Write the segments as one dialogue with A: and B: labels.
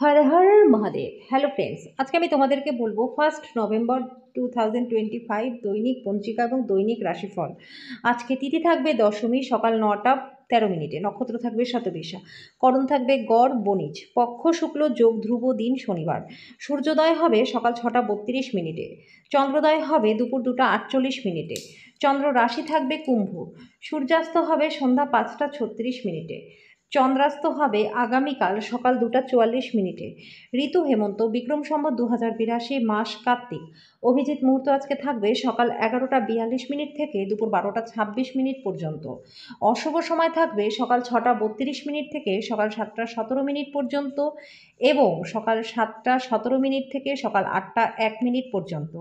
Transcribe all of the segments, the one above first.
A: Har Har Mahadev. Hello friends, আজকে আমি তোমাদেরকে বলবো 1 নভেম্বর 2025 দৈনিক পঞ্জিকা এবং দৈনিক রাশিফল। আজকে তিথি থাকবে দশমী, সকাল 9টা 13 মিনিটে। নক্ষত্র থাকবে শতবিশা, করণ থাকবে গড় বণিজ, পক্ষ শুক্ল, যোগ ধ্রুব, দিন শনিবার। সূর্যোদয় হবে সকাল 6টা 32 মিনিটে, চন্দ্রোদয় হবে দুপুর 2টা 48 মিনিটে। চন্দ্র রাশি থাকবে কুম্ভ, সূর্যাস্ত হবে সন্ধ্যা 5টা 36 মিনিটে, চন্দ্রাস্ত হবে আগামীকাল সকাল 2টা 44 মিনিটে। ঋতু হেমন্ত, বিক্রম সম্বত 2082, মাস কার্তিক। অভিজিৎ মুহূর্ত আজকে থাকবে সকাল 11টা 42 মিনিট থেকে দুপুর 12টা 26 মিনিট পর্যন্ত। অশুভ সময় থাকবে সকাল 6টা 32 মিনিট থেকে সকাল 7টা 17 মিনিট পর্যন্ত এবং সকাল 7টা 17 মিনিট থেকে সকাল 8টা 1 মিনিট পর্যন্ত।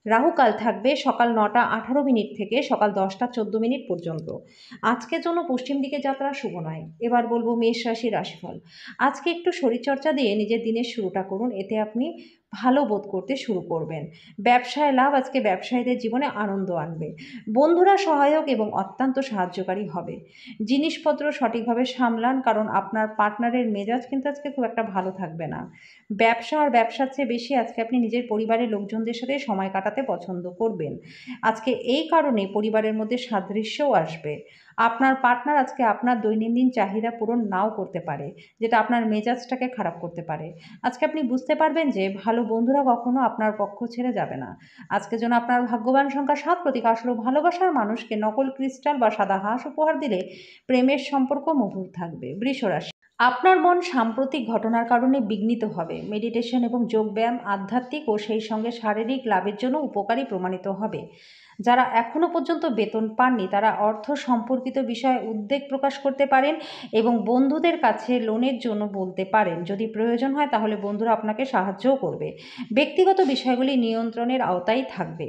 A: রাহুকাল থাকবে সকাল 9টা 18 মিনিট থেকে সকাল 10টা 14 মিনিট পর্যন্ত। আজকের জন্য পশ্চিম দিকে যাত্রা শুভ নয়। এবার বলবো মেষ রাশির রাশিফল। আজকে একটু শরীরচর্চা দিয়ে নিজের দিনের শুরুটা করুন, এতে আপনি ভালো বোধ করতে শুরু করবেন। ব্যবসায় লাভ আজকে ব্যবসায়ীদের জীবনে আনন্দ আনবে। বন্ধুরা সহায়ক এবং অত্যন্ত সাহায্যকারী হবে। জিনিসপত্র সঠিকভাবে সামলান, কারণ আপনার পার্টনারের মেজাজ কিন্তু আজকে খুব একটা ভালো থাকবে না। ব্যবসা আর ব্যবসার চেয়ে বেশি আজকে আপনি নিজের পরিবারের লোকজনদের সাথে সময় কাটাতে পছন্দ করবেন। আজকে এই কারণে পরিবারের মধ্যে সাদৃশ্যও আসবে। আপনার পার্টনার আজকে আপনার দৈনন্দিন চাহিদা পূরণ নাও করতে পারে, যেটা আপনার মেজাজটাকে খারাপ করতে পারে। আজকে আপনি বুঝতে পারবেন যে ভালো বন্ধুরা কখনো আপনার পক্ষ ছেড়ে যাবে না। আজকে যেন আপনার ভাগ্যবান সংখ্যা 7, প্রতীক আসলে ভালোবাসার মানুষকে নকল ক্রিস্টাল বা সাদা হাঁস উপহার দিলে প্রেমের সম্পর্ক মধুর থাকবে। বৃষ রাশি, আপনার মন সাম্প্রতিক ঘটনার কারণে বিঘ্নিত হবে। মেডিটেশন এবং যোগব্যায়াম আধ্যাত্মিক ও সেই সঙ্গে শারীরিক লাভের জন্য উপকারী প্রমাণিত হবে। যারা এখনও পর্যন্ত বেতন পাননি তারা অর্থ সম্পর্কিত বিষয়ে উদ্বেগ প্রকাশ করতে পারেন এবং বন্ধুদের কাছে লোনের জন্য বলতে পারেন। যদি প্রয়োজন হয় তাহলে বন্ধুরা আপনাকে সাহায্যও করবে। ব্যক্তিগত বিষয়গুলি নিয়ন্ত্রণের আওতায় থাকবে।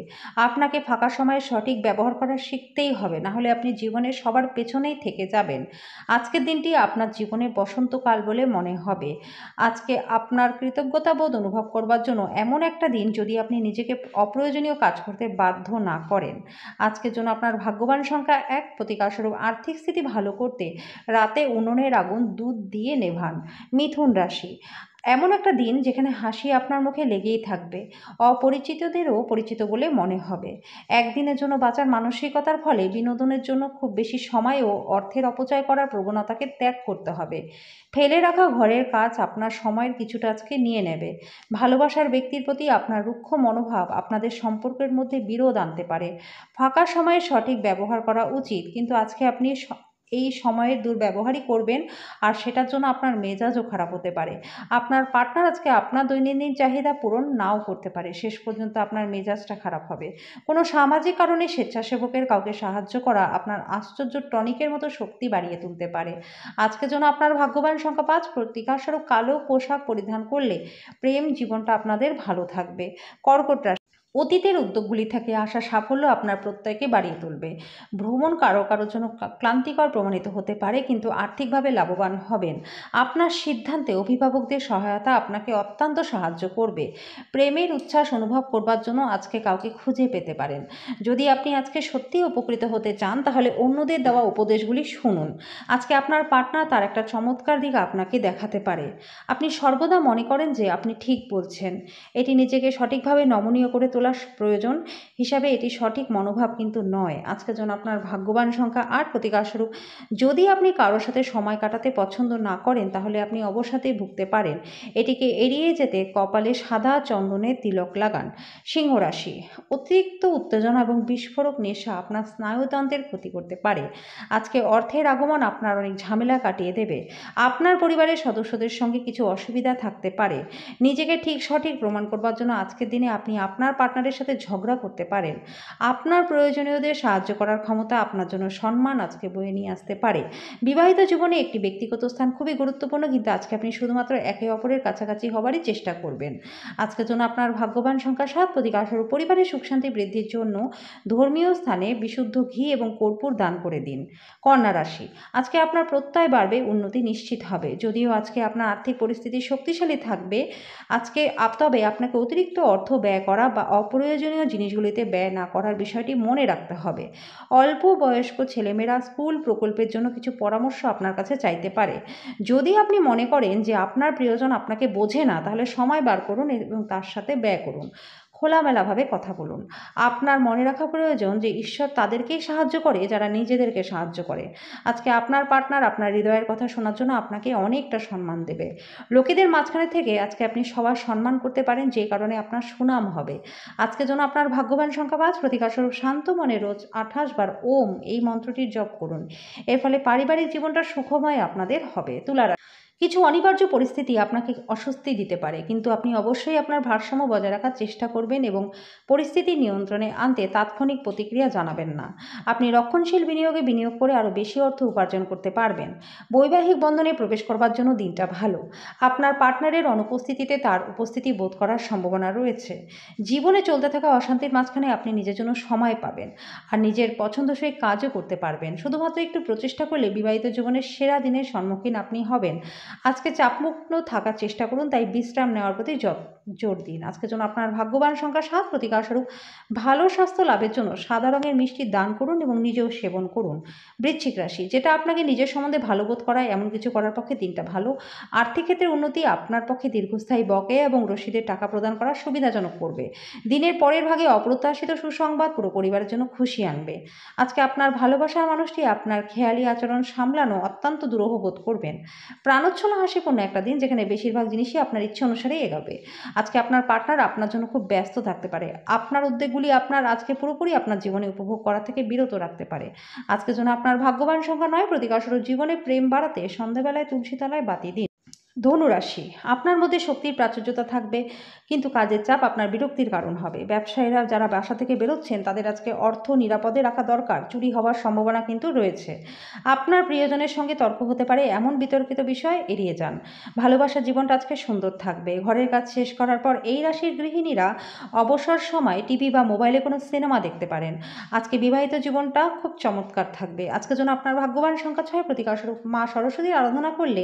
A: আপনাকে ফাঁকা সময়ে সঠিক ব্যবহার করা শিখতেই হবে, না হলে আপনি জীবনের সবার পেছনেই থেকে যাবেন। আজকের দিনটি আপনার জীবনে বসন্তকাল বলে মনে হবে। আজকে আপনার কৃতজ্ঞতাবোধ অনুভব করবার জন্য এমন একটা দিন, যদি আপনি নিজেকে অপ্রয়োজনীয় কাজ করতে বাধ্য না করেন। আজকের জন্য আপনার ভাগ্যবান সংখ্যা 1, প্রতিকারস্বরূপ আর্থিক স্থিতি ভালো করতে রাতে উনুনের আগুন দুধ দিয়ে নেভান। মিথুন রাশি, এমন একটা দিন যেখানে হাসি আপনার মুখে লেগেই থাকবে। অপরিচিতদেরও পরিচিত বলে মনে হবে। একদিনের জন্য বাঁচার মানসিকতার ফলে বিনোদনের জন্য খুব বেশি সময় ও অর্থের অপচয় করার প্রবণতাকে ত্যাগ করতে হবে। ফেলে রাখা ঘরের কাজ আপনার সময়ের কিছুটা আজকে নিয়ে নেবে। ভালোবাসার ব্যক্তির প্রতি আপনার রুক্ষ মনোভাব আপনাদের সম্পর্কের মধ্যে বিরোধ আনতে পারে। ফাঁকা সময়ে সঠিক ব্যবহার করা উচিত, কিন্তু আজকে আপনি এই সময়ের দুর্ব্যবহারই করবেন, আর সেটার জন্য আপনার মেজাজও খারাপ হতে পারে। আপনার পার্টনার আজকে আপনার দৈনন্দিন চাহিদা পূরণ নাও করতে পারে। শেষ পর্যন্ত আপনার মেজাজটা খারাপ হবে। কোনো সামাজিক কারণে স্বেচ্ছাসেবকের কাউকে সাহায্য করা আপনার আশ্চর্য টনিকের মতো শক্তি বাড়িয়ে তুলতে পারে। আজকের জন্য আপনার ভাগ্যবান সংখ্যা 5, প্রতিকারস্বরূপ কালো পোশাক পরিধান করলে প্রেম জীবনটা আপনাদের ভালো থাকবে। কর্কট রাশি, অতীতের উদ্যোগগুলি থেকে আসা সাফল্য আপনার প্রত্যয়কে বাড়িয়ে তুলবে। ভ্রমণ কারো কারোর জন্য ক্লান্তিকর প্রমাণিত হতে পারে, কিন্তু আর্থিকভাবে লাভবান হবেন। আপনার সিদ্ধান্তে অভিভাবকদের সহায়তা আপনাকে অত্যন্ত সাহায্য করবে। প্রেমের উচ্ছ্বাস অনুভব করবার জন্য আজকে কাউকে খুঁজে পেতে পারেন। যদি আপনি আজকে সত্যিই উপকৃত হতে চান তাহলে অন্যদের দেওয়া উপদেশগুলি শুনুন। আজকে আপনার পার্টনার তার একটা চমৎকার দিক আপনাকে দেখাতে পারে। আপনি সর্বদা মনে করেন যে আপনি ঠিক বলছেন। এটি নিজেকে সঠিকভাবে নমনীয় করে তোলা প্রয়োজন হিসাবে এটি সঠিক মনোভাব কিন্তু নয়। আজকের জন্য আপনার ভাগ্যবান সংখ্যা 8, প্রতিকারস্বরূপ যদি আপনি কারোর সাথে সময় কাটাতে পছন্দ না করেন তাহলে আপনি অবসাদে ভুগতে পারেন। এটিকে এড়িয়ে যেতে কপালে সাদা চন্দনের তিলক লাগান। সিংহ রাশি, অতিরিক্ত উত্তেজনা এবং বিস্ফোরক নেশা আপনার স্নায়ুতন্ত্রের ক্ষতি করতে পারে। আজকে অর্থের আগমন আপনার অনেক ঝামেলা কাটিয়ে দেবে। আপনার পরিবারের সদস্যদের সঙ্গে কিছু অসুবিধা থাকতে পারে। নিজেকে সঠিক প্রমাণ করবার জন্য আজকের দিনে আপনি আপনার পার্টনারের সাথে ঝগড়া করতে পারেন। আপনার প্রয়োজনীয়দের সাহায্য করার ক্ষমতা আপনার জন্য সম্মান আজকে বয়ে নিয়ে আসতে পারে। বিবাহিত জীবনে একটি ব্যক্তিগত স্থান খুবই গুরুত্বপূর্ণ, কিন্তু আজকে আপনি শুধুমাত্র একে অপরের কাছাকাছি হবারই চেষ্টা করবেন। আজকের জন্য আপনার ভাগ্যবান সংখ্যা 7, প্রতিকারস্বরূপ পরিবারের সুখ শান্তি বৃদ্ধির জন্য ধর্মীয় স্থানে বিশুদ্ধ ঘি এবং কর্পূর দান করে দিন। কন্যা রাশি, আজকে আপনার প্রত্যয় বাড়বে, উন্নতি নিশ্চিত হবে। যদিও আজকে আপনার আর্থিক পরিস্থিতি শক্তিশালী থাকবে, তবে আপনাকে অতিরিক্ত অর্থ ব্যয় করা বা অপ্রয়োজনীয় জিনিসগুলিতে ব্যয় না করার বিষয়টি মনে রাখতে হবে। অল্প বয়স্ক ছেলেমেয়েরা স্কুল প্রকল্পের জন্য কিছু পরামর্শ আপনার কাছে চাইতে পারে। যদি আপনি মনে করেন যে আপনার প্রিয়জন আপনাকে বোঝে না, তাহলে সময় বার করুন এবং তার সাথে ব্যয় করুন। খোলামেলাভাবে কথা বলুন। আপনার মনে রাখা প্রয়োজন যে ঈশ্বর তাদেরকেই সাহায্য করে যারা নিজেদেরকে সাহায্য করে। আজকে আপনার পার্টনার আপনার হৃদয়ের কথা শোনার জন্য আপনাকে অনেকটা সম্মান দেবে। লোকেদের মাঝখানে থেকে আজকে আপনি সবার সম্মান করতে পারেন, যে কারণে আপনার সুনাম হবে। আজকে যেন আপনার ভাগ্যবান সংখ্যা 5, প্রতিকারস্বরূপ শান্ত মনে রোজ 28 বার ওম এই মন্ত্রটির জপ করুন। এর ফলে পারিবারিক জীবনটা সুখময় আপনাদের হবে। তুলা রাশি, কিছু অনিবার্য পরিস্থিতি আপনাকে অস্বস্তি দিতে পারে, কিন্তু আপনি অবশ্যই আপনার ভারসাম্য বজায় রাখার চেষ্টা করবেন এবং পরিস্থিতি নিয়ন্ত্রণে আনতে তাৎক্ষণিক প্রতিক্রিয়া জানাবেন না। আপনি রক্ষণশীল বিনিয়োগে বিনিয়োগ করে আরও বেশি অর্থ উপার্জন করতে পারবেন। বৈবাহিক বন্ধনে প্রবেশ করবার জন্য দিনটা ভালো। আপনার পার্টনারের অনুপস্থিতিতে তার উপস্থিতি বোধ করার সম্ভাবনা রয়েছে। জীবনে চলতে থাকা অশান্তির মাঝখানে আপনি নিজের জন্য সময় পাবেন আর নিজের পছন্দসই কাজও করতে পারবেন। শুধুমাত্র একটু প্রচেষ্টা করলে বিবাহিত জীবনের সেরা দিনের সম্মুখীন আপনি হবেন। আজকে চাপমুক্ত থাকার চেষ্টা করুন, তাই বিশ্রাম নেওয়ার প্রতি জোর দিন। আজকের জন্য আপনার ভাগ্যবান সংখ্যা 7, প্রতিকারস্বরূপ ভালো স্বাস্থ্য লাভের জন্য সাদা রঙের মিষ্টি দান করুন এবং নিজেও সেবন করুন। বৃশ্চিক রাশি, যেটা আপনাকে নিজের সম্বন্ধে ভালো বোধ করায় এমন কিছু করার পক্ষে দিনটা ভালো। আর্থিক ক্ষেত্রে উন্নতি আপনার পক্ষে দীর্ঘস্থায়ী বকেয়া এবং রসিদের টাকা প্রদান করা সুবিধাজনক করবে। দিনের পরের ভাগে অপ্রত্যাশিত সুসংবাদ পুরো পরিবারের জন্য খুশি আনবে। আজকে আপনার ভালোবাসার মানুষটি আপনার খেয়ালি আচরণ সামলানো অত্যন্ত দুরূহ বোধ করবেন। প্রাণোচ্ছল হাসিপূর্ণ একটা দিন, যেখানে বেশিরভাগ জিনিসই আপনার ইচ্ছে অনুসারে এগাবে। আজকে আপনার পার্টনার আপনার জন্য খুব ব্যস্ত থাকতে পারে। আপনার উদ্যোগগুলি আপনার আজকে পুরোপুরি আপনার জীবনে উপভোগ করা থেকে বিরত রাখতে পারে। আজকের জন্য আপনার ভাগ্যবান সংখ্যা 9, প্রতিকারস্বরূপ জীবনে প্রেম বাড়াতে সন্ধ্যাবেলায় তুলসী তলায় বাতি দিন। ধনুরাশি, আপনার মধ্যে শক্তির প্রাচুর্যতা থাকবে, কিন্তু কাজের চাপ আপনার বিরক্তির কারণ হবে। ব্যবসায়ীরা যারা বাসা থেকে বেরোচ্ছেন তাদের আজকে অর্থ নিরাপদে রাখা দরকার। চুরি হওয়ার সম্ভাবনা কিন্তু রয়েছে। আপনার প্রিয়জনের সঙ্গে তর্ক হতে পারে, এমন বিতর্কিত বিষয় এড়িয়ে যান। ভালোবাসার জীবনটা আজকে সুন্দর থাকবে। ঘরের কাজ শেষ করার পর এই রাশির গৃহিণীরা অবসর সময় টিভি বা মোবাইলে কোনো সিনেমা দেখতে পারেন। আজকে বিবাহিত জীবনটা খুব চমৎকার থাকবে। আজকের জন্য আপনার ভাগ্যবান সংখ্যা 6, প্রতিকারস্বরূপ মা সরস্বতীর আরাধনা করলে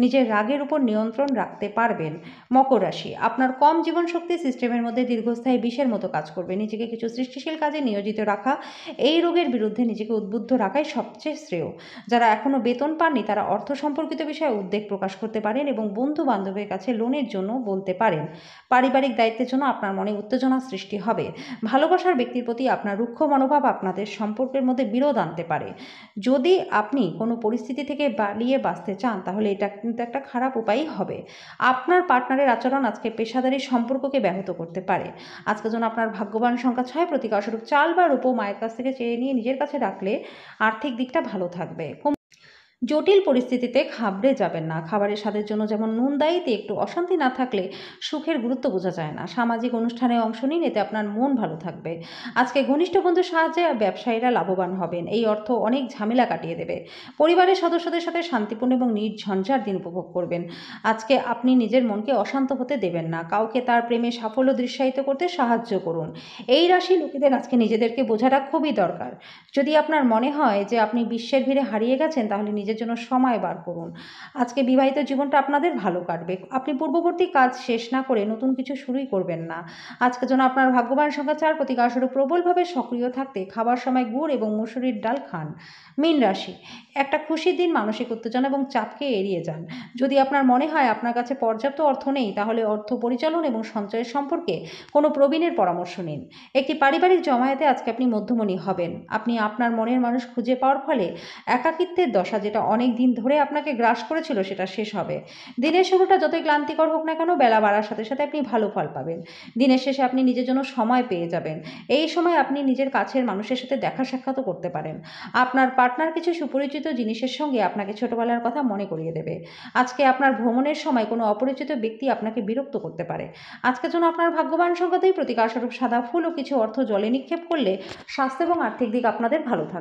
A: নিজের রাগের উপর নিয়ন্ত্রণ রাখতে পারবেন। মকর রাশি, আপনার কম জীবনশক্তি সিস্টেমের মধ্যে দীর্ঘস্থায়ী বিষের মতো কাজ করবে। নিজেকে কিছু সৃষ্টিশীল কাজে নিয়োজিত রাখা, এই রোগের বিরুদ্ধে নিজেকে উদ্বুদ্ধ রাখাই সবচেয়ে শ্রেয়। যারা এখনও বেতন পাননি তারা অর্থ সম্পর্কিত বিষয়ে উদ্বেগ প্রকাশ করতে পারেন এবং বন্ধু বান্ধবের কাছে লোনের জন্য বলতে পারেন। পারিবারিক দায়িত্বের জন্য আপনার মনে উত্তেজনা সৃষ্টি হবে। ভালোবাসার ব্যক্তির প্রতি আপনার রুক্ষ মনোভাব আপনাদের সম্পর্কের মধ্যে বিরোধ আনতে পারে। যদি আপনি কোনো পরিস্থিতি থেকে পালিয়ে বাঁচতে চান, তাহলে এটা কিন্তু একটা খারাপ উপায়ই হবে। আপনার পার্টনারের আচরণ আজকে পেশাদারি সম্পর্ককে ব্যাহত করতে পারে। আজকের জন্য আপনার ভাগ্যবান সংখ্যা 6, প্রতিকারস্বরূপ চাল বা রূপো মায়ের কাছ থেকে চেয়ে নিয়ে নিজের কাছে রাখলে আর্থিক দিকটা ভালো থাকবে। জটিল পরিস্থিতিতে ঘাবড়ে যাবেন না। খাবারের স্বাদের জন্য যেমন নুন দায়ীতে একটু অশান্তি না থাকলে সুখের গুরুত্ব বোঝা যায় না। সামাজিক অনুষ্ঠানে অংশ নিন, এতে আপনার মন ভালো থাকবে। আজকে ঘনিষ্ঠ বন্ধুর সাহায্যে ব্যবসায়ীরা লাভবান হবেন। এই অর্থ অনেক ঝামেলা কাটিয়ে দেবে। পরিবারের সদস্যদের সাথে শান্তিপূর্ণ এবং নির্ঝঞ্ঝাট দিন উপভোগ করবেন। আজকে আপনি নিজের মনকে অশান্ত হতে দেবেন না। কাউকে তার প্রেমে সাফল্য দৃশ্যায়িত করতে সাহায্য করুন। এই রাশি লোকেদের আজকে নিজেদেরকে বোঝাটা খুবই দরকার। যদি আপনার মনে হয় যে আপনি বিশ্বের ভিড়ে হারিয়ে গেছেন, তাহলে নিজের জন্য সময় বার করুন। আজকে বিবাহিত জীবনটা আপনাদের ভালো কাটবে। আপনি পূর্ববর্তী কাজ শেষ না করে নতুন কিছু শুরুই করবেন না। আজকের জন্য আপনার ভাগ্যবান সংখ্যা 4, প্রতিকারস্বরূপ প্রবলভাবে সক্রিয় থাকতে খাবার সময় গুড় এবং মুসুরির ডাল খান। মীন রাশি, একটা খুশির দিন মানসিক উত্তেজনা এবং চাপকে এড়িয়ে যান। যদি আপনার মনে হয় আপনার কাছে পর্যাপ্ত অর্থ নেই, তাহলে অর্থ পরিচালন এবং সঞ্চয়ের সম্পর্কে কোনো প্রবীণের পরামর্শ নিন। একটি পারিবারিক জমায়েতে আজকে আপনি মধ্যমণি হবেন। আপনি আপনার মনের মানুষ খুঁজে পাওয়ার ফলে একাকিত্বের দশা, যেটা অনেক দিন ধরে আপনাকে গ্রাস করেছিল, সেটা শেষ হবে। দিনের শুরুটা যতই ক্লান্তিকর হোক না কেন, বেলা বাড়ার সাথে সাথে আপনি ভালো ফল পাবেন। দিনের শেষে আপনি নিজের জন্য সময় পেয়ে যাবেন। এই সময় আপনি নিজের কাছের মানুষের সাথে দেখা সাক্ষাৎও করতে পারেন। আপনার পার্টনার কিছু সুপরিচিত জিনিসের সঙ্গে আপনাকে ছোটবেলার কথা মনে করিয়ে দেবে। আজকে আপনার ভ্রমণের সময় কোনো অপরিচিত ব্যক্তি আপনাকে বিরক্ত করতে পারে। আজকের জন্য আপনার ভাগ্যবান সংখ্যা 2, প্রতিকারস্বরূপ সাদা ফুল ও কিছু অর্থ জলে নিক্ষেপ করলে স্বাস্থ্য এবং আর্থিক দিক আপনাদের ভালো থাকবে।